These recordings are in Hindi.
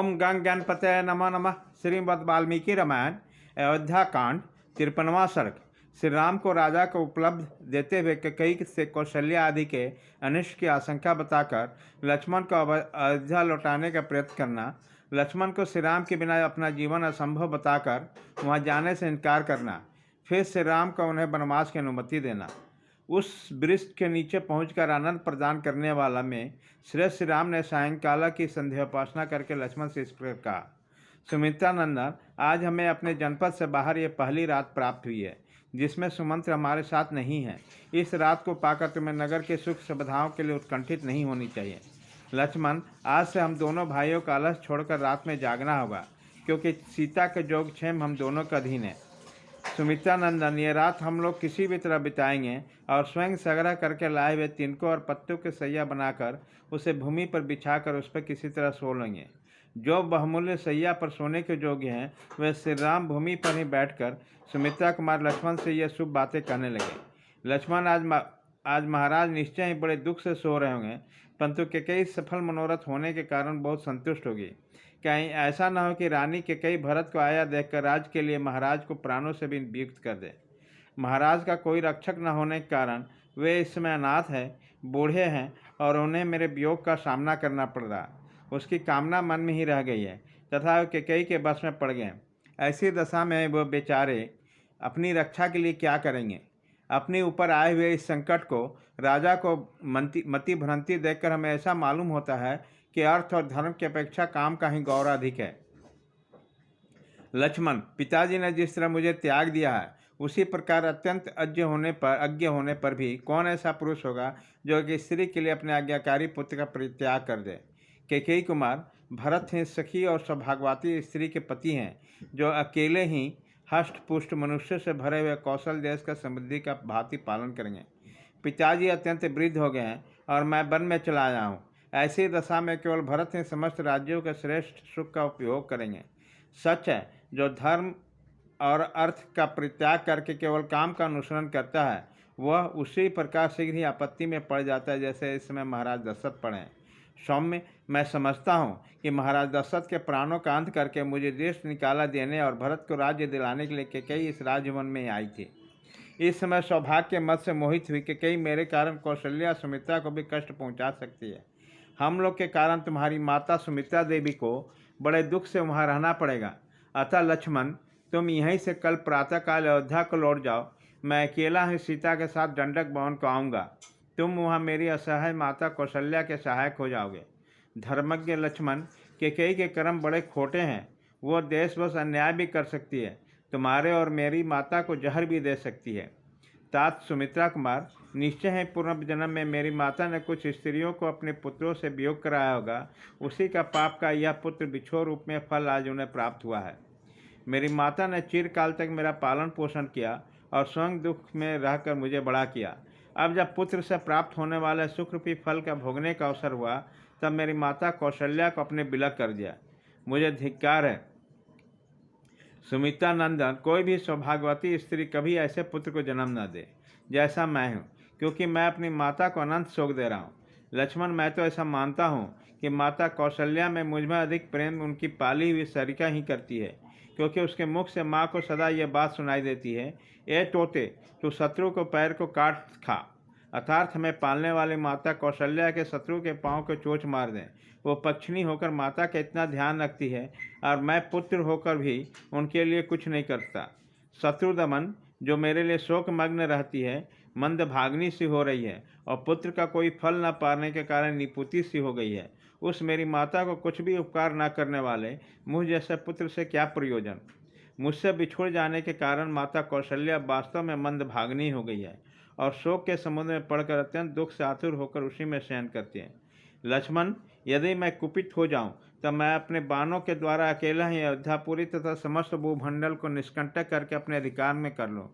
ओम गंग गणपतये नमः नमः। श्रीमद् वाल्मीकि रामायण अयोध्या कांड 53वां सर्ग। श्री राम को राजा को उपलब्ध देते हुए कैकेयी से कौशल्या आदि के अनिष्ट की आशंका बताकर लक्ष्मण को अयोध्या लौटाने का प्रयत्न करना, लक्ष्मण को श्री राम के बिना अपना जीवन असंभव बताकर वहां जाने से इनकार करना, फिर श्री राम को उन्हें वनवास की अनुमति देना। उस वृक्ष के नीचे पहुंचकर आनंद प्रदान करने वाला में श्रेष्ठ श्री राम ने सायंकाला की संध्योपासना करके लक्ष्मण से इस प्रकार कहा, सुमित्रा नंदन, आज हमें अपने जनपद से बाहर ये पहली रात प्राप्त हुई है जिसमें सुमंत्र हमारे साथ नहीं है। इस रात को पाकर तुम्हें नगर के सुख सुविधाओं के लिए उत्कंठित नहीं होनी चाहिए। लक्ष्मण, आज से हम दोनों भाइयों का आलस छोड़कर रात में जागना होगा, क्योंकि सीता के योगक्षेम हम दोनों का अधीन है। सुमित्रा नंदन, ये रात हम लोग किसी भी तरह बिताएंगे और स्वयं संग्रह करके लाए हुए तिनकों और पत्तों के सैया बनाकर उसे भूमि पर बिछाकर उस पर किसी तरह सो लेंगे। जो बहुमूल्य सैया पर सोने के योग्य हैं वे श्री राम भूमि पर ही बैठकर सुमित्रा कुमार लक्ष्मण से ये शुभ बातें कहने लगे। लक्ष्मण, आज महाराज निश्चय ही बड़े दुख से सो रहे होंगे, परंतु कैकेयी सफल मनोरथ होने के कारण बहुत संतुष्ट होगी। कहीं ऐसा न हो कि रानी कैकेयी भरत को आया देखकर राज के लिए महाराज को प्राणों से भी वियुक्त कर दे। महाराज का कोई रक्षक न होने के कारण वे इस समय अनाथ है, बूढ़े हैं और उन्हें मेरे वियोग का सामना करना पड़ रहा। उसकी कामना मन में ही रह गई है तथा कैकेयी के बस में पड़ गए। ऐसी दशा में वो बेचारे अपनी रक्षा के लिए क्या करेंगे। अपने ऊपर आए हुए इस संकट को राजा को मति भ्रांति देखकर हमें ऐसा मालूम होता है कि अर्थ और धर्म की अपेक्षा काम का ही गौरव अधिक है। लक्ष्मण, पिताजी ने जिस तरह मुझे त्याग दिया है उसी प्रकार अत्यंत अज्ञ होने पर भी कौन ऐसा पुरुष होगा जो कि स्त्री के लिए अपने आज्ञाकारी पुत्र का परित्याग कर दे। कैकेयी कुमार, भरत ही सखी और सौभाग्यवती स्त्री के पति हैं, जो अकेले ही हष्ट पुष्ट मनुष्य से भरे हुए कौशल देश का समृद्धि का भांति पालन करेंगे। पिताजी अत्यंत वृद्ध हो गए हैं और मैं वन में चला आया हूँ। ऐसी दशा में केवल भरत ही समस्त राज्यों के श्रेष्ठ सुख का उपयोग करेंगे। सच है, जो धर्म और अर्थ का परित्याग करके केवल काम का अनुसरण करता है वह उसी प्रकार शीघ्र ही आपत्ति में पड़ जाता है जैसे इस समय महाराज दशरथ पड़े हैं। सौम्य, मैं समझता हूँ कि महाराज दशरथ के प्राणों का अंत करके मुझे देश निकाला देने और भरत को राज्य दिलाने के लिए कैकेयी इस राजभवन में आई थी। इस समय सौभाग्य के मत से मोहित हुई कैकेयी मेरे कारण कौशल्या सुमित्रा को भी कष्ट पहुँचा सकती है। हम लोग के कारण तुम्हारी माता सुमित्रा देवी को बड़े दुख से वहाँ रहना पड़ेगा। अतः लक्ष्मण, तुम यहीं से कल प्रातःकाल अयोध्या को लौट जाओ। मैं अकेला ही सीता के साथ दंडक भवन को आऊँगा। तुम वहाँ मेरी असहाय माता कौशल्या के सहायक हो जाओगे। धर्मज्ञ लक्ष्मण, कैकेयी के कर्म बड़े खोटे हैं। वो देशवश अन्याय भी कर सकती है, तुम्हारे और मेरी माता को जहर भी दे सकती है। तात सुमित्रा कुमार, निश्चय है पूर्व जन्म में मेरी माता ने कुछ स्त्रियों को अपने पुत्रों से वियोग कराया होगा। उसी का पाप का यह पुत्र बिछोह रूप में फल आज उन्हें प्राप्त हुआ है। मेरी माता ने चिरकाल तक मेरा पालन पोषण किया और स्वयं दुख में रहकर मुझे बड़ा किया। अब जब पुत्र से प्राप्त होने वाले सुख रूपी फल का भोगने का अवसर हुआ तब मेरी माता कौशल्या को अपने बिलक कर दिया। मुझे धिक्कार है। सुमित्रा नंदन, कोई भी सौभाग्यवती स्त्री कभी ऐसे पुत्र को जन्म न दे जैसा मैं हूँ, क्योंकि मैं अपनी माता को अनंत शोक दे रहा हूँ। लक्ष्मण, मैं तो ऐसा मानता हूँ कि माता कौशल्या में मुझमें अधिक प्रेम उनकी पाली हुई सरिका ही करती है, क्योंकि उसके मुख से माँ को सदा यह बात सुनाई देती है, ए तोते, तू शत्रु को पैर को काट खा। अर्थात हमें पालने वाली माता कौशल्या के शत्रु के पाँव को चोट मार दें। वो पक्षिणी होकर माता का इतना ध्यान रखती है और मैं पुत्र होकर भी उनके लिए कुछ नहीं करता। शत्रु दमन, जो मेरे लिए शोकमग्न रहती है, मंदभाग्नि सी हो रही है और पुत्र का कोई फल न पाने के कारण निपुती सी हो गई है। उस मेरी माता को कुछ भी उपकार न करने वाले मुझ जैसे पुत्र से क्या प्रयोजन। मुझसे बिछुड़ जाने के कारण माता कौशल्या वास्तव में मंदभाग्नि हो गई है और शोक के समुद्र में पड़कर अत्यंत दुख से आतुर होकर उसी में शयन करती है। लक्ष्मण, यदि मैं कुपित हो जाऊं तब मैं अपने बाणों के द्वारा अकेला ही अयोध्यापुरी तथा समस्त भूमंडल को निष्कंटक करके अपने अधिकार में कर लूँ,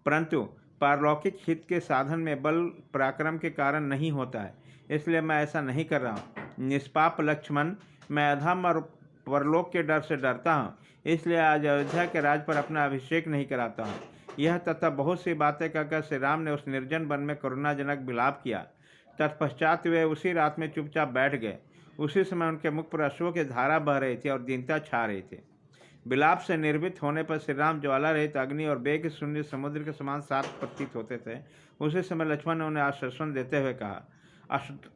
परंतु पारलौकिक हित के साधन में बल पराक्रम के कारण नहीं होता है, इसलिए मैं ऐसा नहीं कर रहा हूँ। निष्पाप लक्ष्मण, मैं अधम और परलोक के डर से डरता हूँ, इसलिए आज अयोध्या के राज पर अपना अभिषेक नहीं कराता हूँ। यह तथा बहुत सी बातें कहकर श्री राम ने उस निर्जन वन में करुणाजनक विलाप किया। तत्पश्चात वे उसी रात में चुपचाप बैठ गए। उसी समय उनके मुख पर अश्वों की धारा बह रही थी और दीनता छा रही थी। विलाप से निर्मित होने पर श्री राम ज्वाला रहित अग्नि और वेग शून्य समुद्र के समान साफ प्रतीत होते थे। उसी समय लक्ष्मण ने उन्हें आश्वासन देते हुए कहा,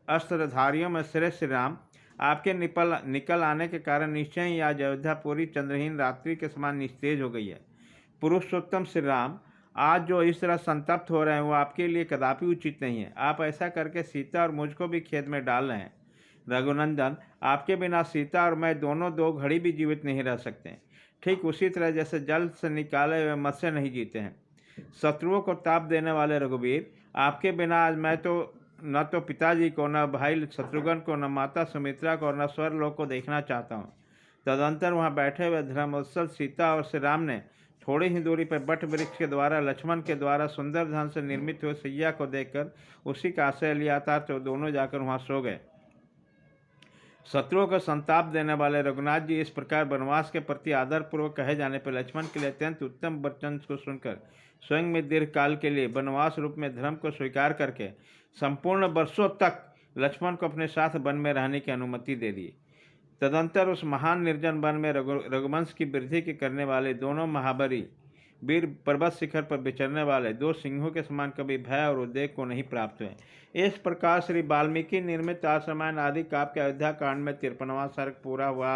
अस्त्रधारियों में श्रेष्ठ श्री राम, आपके निकल आने के कारण निश्चय ही आज अयोध्या पूरी चंद्रहीन रात्रि के समान निस्तेज हो गई है। पुरुषोत्तम श्री राम, आज जो इस तरह संतप्त हो रहे हैं वो आपके लिए कदापि उचित नहीं है। आप ऐसा करके सीता और मुझको भी खेद में डाल रहे हैं। रघुनंदन, आपके बिना सीता और मैं दोनों 2 घड़ी भी जीवित नहीं रह सकते। ठीक उसी तरह जैसे जल से निकाले हुए मत्स्य नहीं जीते हैं। शत्रुओं को ताप देने वाले रघुवीर, आपके बिना आज मैं तो न तो पिताजी को, न भाई शत्रुघ्न को, न माता सुमित्रा को और न स्वर्गलोक को देखना चाहता हूँ। तदंतर वहाँ बैठे हुए धर्मवत्सल सीता और श्री राम ने थोड़ी ही दूरी पर बट वृक्ष के द्वारा लक्ष्मण के द्वारा सुंदर धन से निर्मित हुए सैया को देखकर उसी का आश्रय लिया था, तो दोनों जाकर वहाँ सो गए। शत्रुओं को संताप देने वाले रघुनाथ जी इस प्रकार वनवास के प्रति आदरपूर्वक कहे जाने पर लक्ष्मण के लिए अत्यंत उत्तम वचन को सुनकर स्वयं में दीर्घ काल के लिए वनवास रूप में धर्म को स्वीकार करके संपूर्ण वर्षों तक लक्ष्मण को अपने साथ वन में रहने की अनुमति दे दी। तदंतर उस महान निर्जन वन में रघुवंश की वृद्धि के करने वाले दोनों महाबली वीर पर्वत शिखर पर विचरने वाले 2 सिंहों के समान कभी भय और उद्वेग को नहीं प्राप्त हुए। इस प्रकार श्री वाल्मीकि निर्मित आश्रमायण आदि काव्य के अयोध्या कांड में 53वां सर्ग पूरा हुआ।